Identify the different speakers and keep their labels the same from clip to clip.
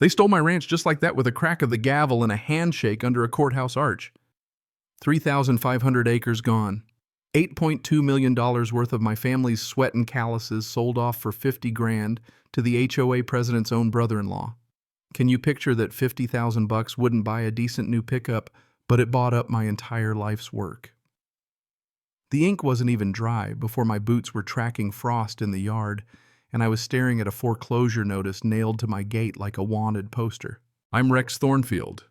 Speaker 1: They stole my ranch just like that with a crack of the gavel and a handshake under a courthouse arch. 3,500 acres gone. $8.2 million worth of my family's sweat and calluses sold off for 50 grand to the HOA president's own brother-in-law. Can you picture that 50,000 bucks wouldn't buy a decent new pickup, but it bought up my entire life's work? The ink wasn't even dry before my boots were tracking frost in the yard, and I was staring at a foreclosure notice nailed to my gate like a wanted poster. I'm Rex Thornfield.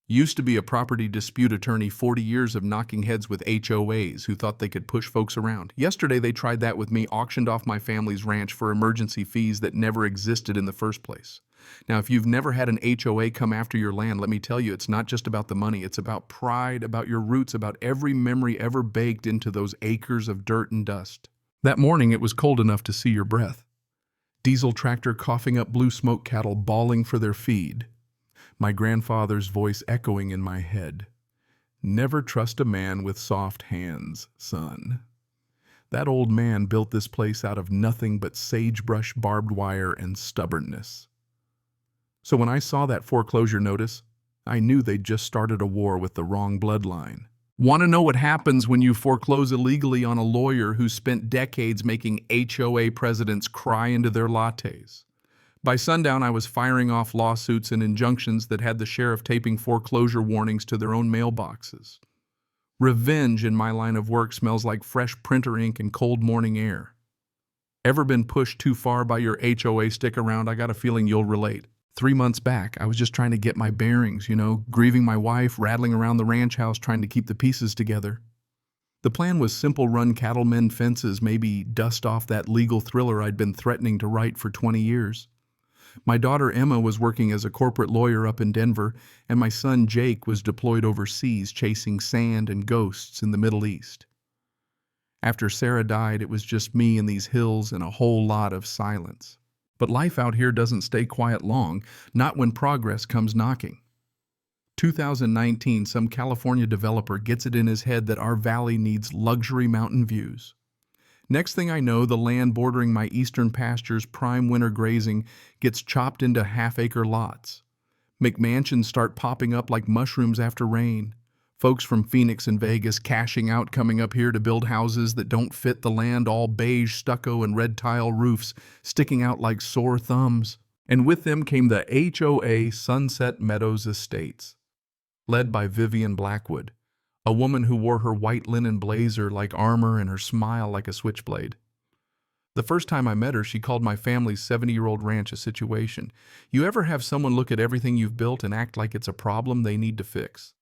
Speaker 1: Used to be a property dispute attorney, 40 years of knocking heads with HOAs who thought they could push folks around. Yesterday they tried that with me, auctioned off my family's ranch for emergency fees that never existed in the first place. Now, if you've never had an HOA come after your land, let me tell you, it's not just about the money. It's about pride, about your roots, about every memory ever baked into those acres of dirt and dust. That morning it was cold enough to see your breath. Diesel tractor coughing up blue smoke cattle bawling for their feed. My grandfather's voice echoing in my head. Never trust a man with soft hands, son. That old man built this place out of nothing but sagebrush, barbed wire, and stubbornness. So when I saw that foreclosure notice, I knew they'd just started a war with the wrong bloodline. Want to know what happens when you foreclose illegally on a lawyer who spent decades making HOA presidents cry into their lattes? By sundown, I was firing off lawsuits and injunctions that had the sheriff taping foreclosure warnings to their own mailboxes. Revenge in my line of work smells like fresh printer ink and cold morning air. Ever been pushed too far by your HOA stick around? I got a feeling you'll relate. 3 months back, I was just trying to get my bearings, grieving my wife, rattling around the ranch house trying to keep the pieces together. The plan was simple: run cattlemen fences, maybe dust off that legal thriller I'd been threatening to write for 20 years. My daughter Emma was working as a corporate lawyer up in Denver, and my son Jake was deployed overseas chasing sand and ghosts in the Middle East. After Sarah died, it was just me and these hills and a whole lot of silence. But life out here doesn't stay quiet long, not when progress comes knocking. 2019, some California developer gets it in his head that our valley needs luxury mountain views. Next thing I know, the land bordering my eastern pastures' prime winter grazing gets chopped into half-acre lots. McMansions start popping up like mushrooms after rain. Folks from Phoenix and Vegas cashing out, coming up here to build houses that don't fit the land, all beige stucco and red tile roofs sticking out like sore thumbs. And with them came the HOA Sunset Meadows Estates, led by Vivian Blackwood, a woman who wore her white linen blazer like armor and her smile like a switchblade. The first time I met her, she called my family's 70-year-old ranch a situation. You ever have someone look at everything you've built and act like it's a problem they need to fix?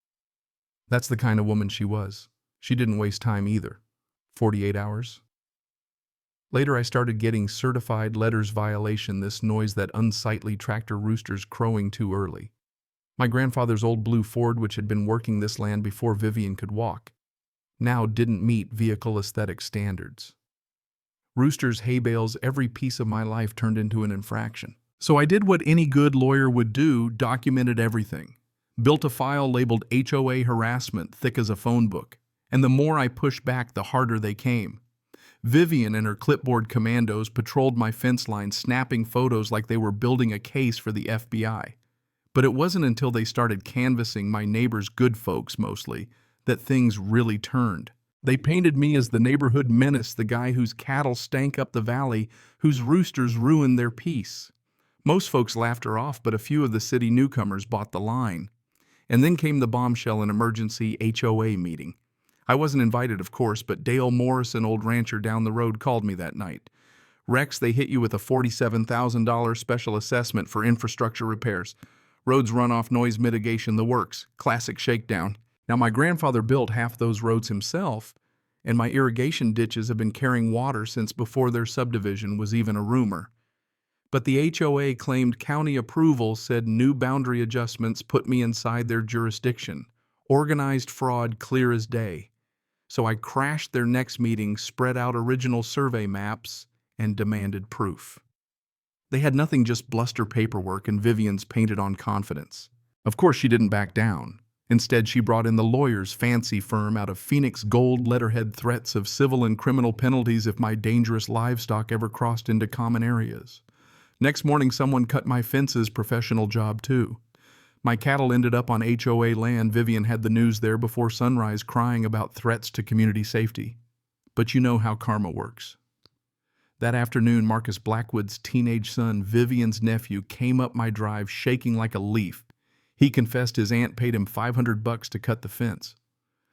Speaker 1: That's the kind of woman she was. She didn't waste time either. 48 hours. Later I started getting certified letters violation, this noise that unsightly tractor roosters crowing too early. My grandfather's old blue Ford, which had been working this land before Vivian could walk, now didn't meet vehicle aesthetic standards. Roosters, hay bales, every piece of my life turned into an infraction. So I did what any good lawyer would do, documented everything. Built a file labeled HOA harassment, thick as a phone book. And the more I pushed back, the harder they came. Vivian and her clipboard commandos patrolled my fence line, snapping photos like they were building a case for the FBI. But it wasn't until they started canvassing my neighbors, good folks mostly, that things really turned. They painted me as the neighborhood menace, the guy whose cattle stank up the valley, whose roosters ruined their peace. Most folks laughed her off, but a few of the city newcomers bought the line. And then came the bombshell, an emergency HOA meeting. I wasn't invited, of course, but Dale Morris, an old rancher down the road, called me that night. Rex, they hit you with a $47,000 special assessment for infrastructure repairs. Roads, runoff, noise mitigation, the works. Classic shakedown. Now, my grandfather built half those roads himself, and my irrigation ditches have been carrying water since before their subdivision was even a rumor. But the HOA claimed county approval said new boundary adjustments put me inside their jurisdiction. Organized fraud clear as day. So I crashed their next meeting, spread out original survey maps, and demanded proof. They had nothing, just bluster paperwork and Vivian's painted-on confidence. Of course she didn't back down. Instead, she brought in the lawyer's fancy firm out of Phoenix, gold letterhead threats of civil and criminal penalties if my dangerous livestock ever crossed into common areas. Next morning, someone cut my fences, professional job too. My cattle ended up on HOA land. Vivian had the news there before sunrise, crying about threats to community safety. But you know how karma works. That afternoon, Marcus Blackwood's teenage son, Vivian's nephew, came up my drive shaking like a leaf. He confessed his aunt paid him $500 to cut the fence.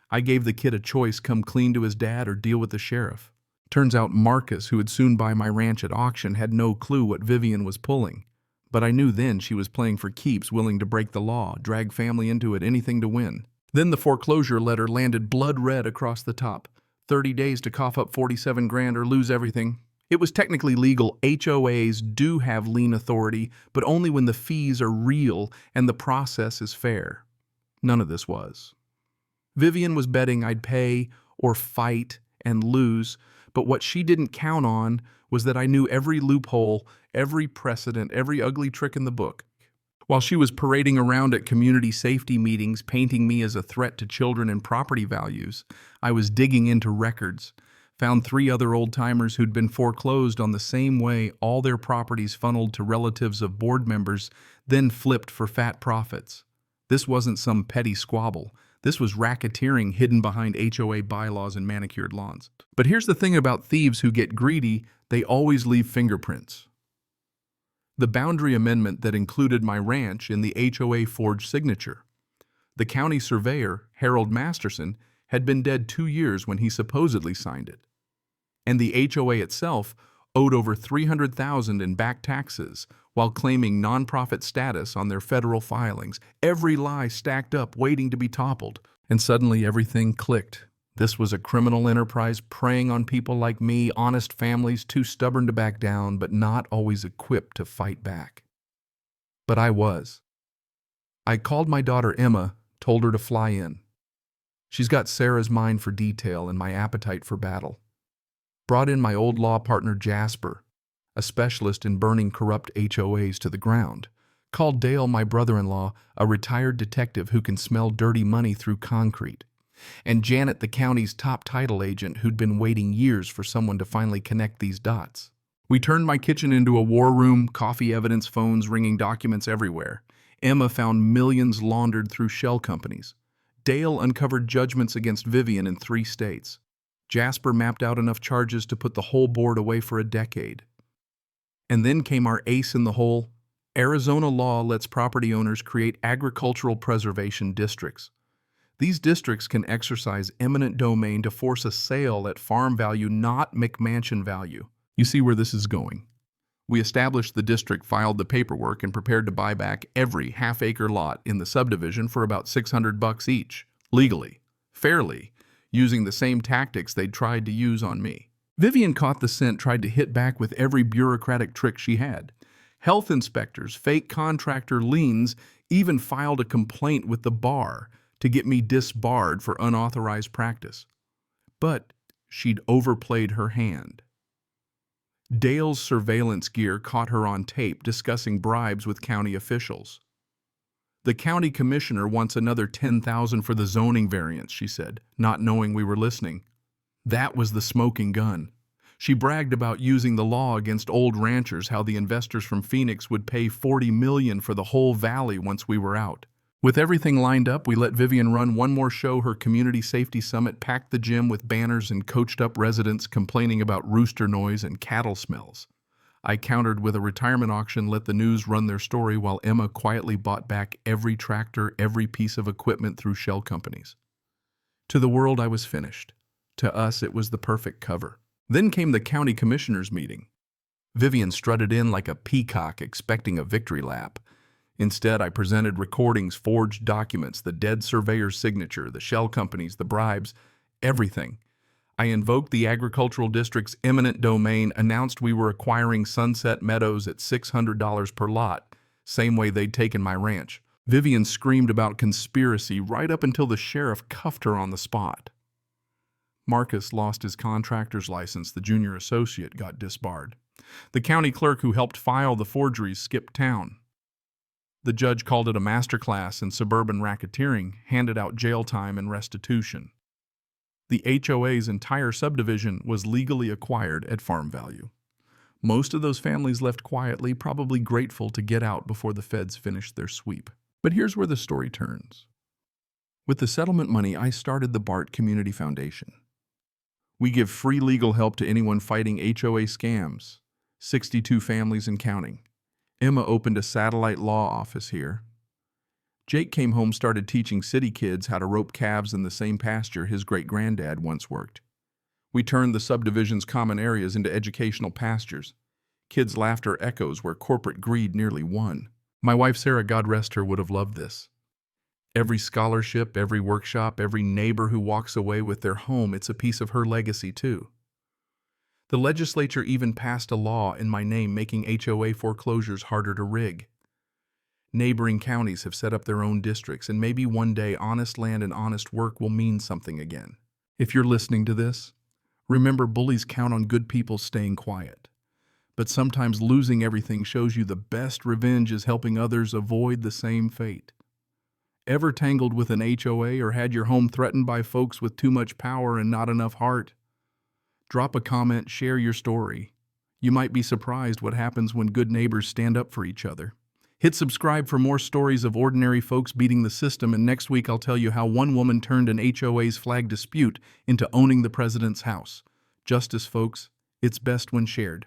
Speaker 1: I gave the kid a choice: come clean to his dad or deal with the sheriff. Turns out Marcus, who would soon buy my ranch at auction, had no clue what Vivian was pulling. But I knew then she was playing for keeps, willing to break the law, drag family into it, anything to win. Then the foreclosure letter landed blood red across the top. 30 days to cough up 47 grand or lose everything. It was technically legal. HOAs do have lien authority, but only when the fees are real and the process is fair. None of this was. Vivian was betting I'd pay or fight and lose, but what she didn't count on was that I knew every loophole, every precedent, every ugly trick in the book. While she was parading around at community safety meetings, painting me as a threat to children and property values, I was digging into records. Found 3 other old-timers who'd been foreclosed on the same way, all their properties funneled to relatives of board members, then flipped for fat profits. This wasn't some petty squabble. This was racketeering hidden behind HOA bylaws and manicured lawns. But here's the thing about thieves who get greedy: they always leave fingerprints. The boundary amendment that included my ranch in the HOA forged signature. The county surveyor, Harold Masterson, had been dead 2 years when he supposedly signed it. And the HOA itself owed over $300,000 in back taxes while claiming nonprofit status on their federal filings. Every lie stacked up, waiting to be toppled. And suddenly everything clicked. This was a criminal enterprise preying on people like me, honest families too stubborn to back down, but not always equipped to fight back. But I was. I called my daughter Emma, told her to fly in. She's got Sarah's mind for detail and my appetite for battle. Brought in my old law partner Jasper, a specialist in burning corrupt HOAs to the ground. Called Dale, my brother-in-law, a retired detective who can smell dirty money through concrete. And Janet, the county's top title agent, who'd been waiting years for someone to finally connect these dots. We turned my kitchen into a war room, coffee evidence, phones ringing, documents everywhere. Emma found millions laundered through shell companies. Dale uncovered judgments against Vivian in 3 states. Jasper mapped out enough charges to put the whole board away for a decade. And then came our ace in the hole. Arizona law lets property owners create agricultural preservation districts. These districts can exercise eminent domain to force a sale at farm value, not McMansion value. You see where this is going. We established the district, filed the paperwork, and prepared to buy back every half-acre lot in the subdivision for about $600 each, legally, fairly, using the same tactics they'd tried to use on me. Vivian caught the scent, tried to hit back with every bureaucratic trick she had. Health inspectors, fake contractor liens, even filed a complaint with the bar to get me disbarred for unauthorized practice. But she'd overplayed her hand. Dale's surveillance gear caught her on tape discussing bribes with county officials. The county commissioner wants another $10,000 for the zoning variance, she said, not knowing we were listening. That was the smoking gun. She bragged about using the law against old ranchers, how the investors from Phoenix would pay $40 million for the whole valley once we were out. With everything lined up, we let Vivian run one more show. Her community safety summit packed the gym with banners and coached up residents complaining about rooster noise and cattle smells. I countered with a retirement auction, let the news run their story, while Emma quietly bought back every tractor, every piece of equipment through shell companies. To the world, I was finished. To us, it was the perfect cover. Then came the county commissioners' meeting. Vivian strutted in like a peacock, expecting a victory lap. Instead, I presented recordings, forged documents, the dead surveyor's signature, the shell companies, the bribes, everything. I invoked the agricultural district's eminent domain, announced we were acquiring Sunset Meadows at $600 per lot, same way they'd taken my ranch. Vivian screamed about conspiracy right up until the sheriff cuffed her on the spot. Marcus lost his contractor's license. The junior associate got disbarred. The county clerk who helped file the forgeries skipped town. The judge called it a masterclass in suburban racketeering, handed out jail time and restitution. The HOA's entire subdivision was legally acquired at farm value. Most of those families left quietly, probably grateful to get out before the feds finished their sweep. But here's where the story turns. With the settlement money, I started the BART Community Foundation. We give free legal help to anyone fighting HOA scams, 62 families and counting. Emma opened a satellite law office here. Jake came home, started teaching city kids how to rope calves in the same pasture his great-granddad once worked. We turned the subdivision's common areas into educational pastures. Kids' laughter echoes where corporate greed nearly won. My wife Sarah, God rest her, would have loved this. Every scholarship, every workshop, every neighbor who walks away with their home, it's a piece of her legacy too. The legislature even passed a law in my name making HOA foreclosures harder to rig. Neighboring counties have set up their own districts, and maybe one day honest land and honest work will mean something again. If you're listening to this, remember, bullies count on good people staying quiet. But sometimes losing everything shows you the best revenge is helping others avoid the same fate. Ever tangled with an HOA or had your home threatened by folks with too much power and not enough heart? Drop a comment, share your story. You might be surprised what happens when good neighbors stand up for each other. Hit subscribe for more stories of ordinary folks beating the system, and next week I'll tell you how one woman turned an HOA's flag dispute into owning the president's house. Justice, folks, it's best when shared.